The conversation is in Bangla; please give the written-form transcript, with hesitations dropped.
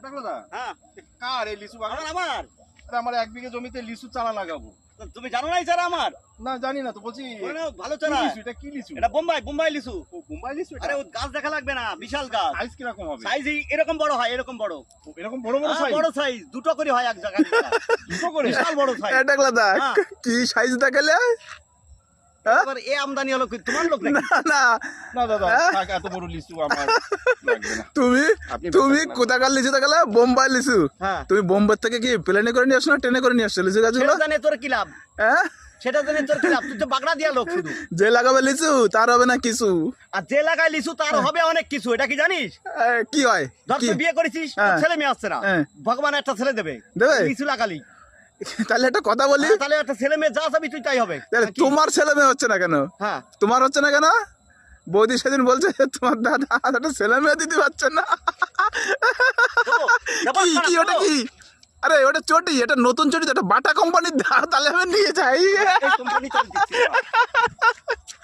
টাকলা হ্যাঁ কার এই লিচু বাগান? আমার আমার 1 বিঘে জমিতে লিচু চারা লাগাবো। তুমি জানো না এই চারা আমার? না জানি না তো, বলছি ভালো কি চারা। লিচু? এটা কি লিচু? এটা বোম্বাই লিচু। ও, বোম্বাই লিচু এটা? আরে ও গাছ দেখা লাগবে না, বিশাল গাছ। সাইজ কিরকম হবে? সাইজ এরকম বড় হয়, এরকম বড়। এরকম বড় বড় হ্যাঁ, সাইজ? বড় সাইজ, দুটো করে হয় এক জায়গায়। দুটো করে? বিশাল বড় সাইজ। এটা দাদা হ্যাঁ। কি সাইজ দেখালে? হ্যাঁ? এবার এ আমদানি হলো কি তোমার লোক নাকি? না না না দাদা, থাক, এত বড় লিচু আমার লাগবে না। তুমি আপনি তুমি ব্যবসা করেন। কোথাকার লিচু দেখালে? বোম্বাই লিচু। হ্যাঁ। তুমি বোম্বাই থেকে কি প্লেনে করে নিয়ে আসছো না ট্রেনে করে নিয়ে আসছো লিচু গাছগুলো? সেটা জানে তোর কি লাভ? হ্যাঁ, সেটা জানে তোর কি লাভ? তুই তো বাগড়া দিয়া লোক শুধু। যে লাগাবে লিচু তার হবে না কিছু। আর যে লাগায় লিচু তার হবে অনেক কিছু, এটা কি জানিস? কি হয়? ধর কি তুই বিয়ে করেছিস, তোর হ্যাঁ। ছেলে মেয়ে আসছে না, হ্যাঁ। ভগবান একটা ছেলে দেবে, দেবে? লিচু লাগালি। তাহলে একটা কথা বলি, তাহলে একটা ছেলে মেয়ে যা চাবি তুই তাই হবে। তাহলে নাকি? তোমার ছেলে মেয়ে হচ্ছে না কেন? হ্যাঁ তোমার হচ্ছে না কেন? বৌদি সেদিন বলছে যে তোমার দাদা একটা ছেলে মেয়ে দিতে পারছে না। দেবো, দেবো, কি কি ওটা কি? আরে ওটা চটি, এটা নতুন চটি তো, এটা বাটা কোম্পানির। তাহলে আমি নিয়ে যাই। এই কোম্পানি চলে দিচ্ছি।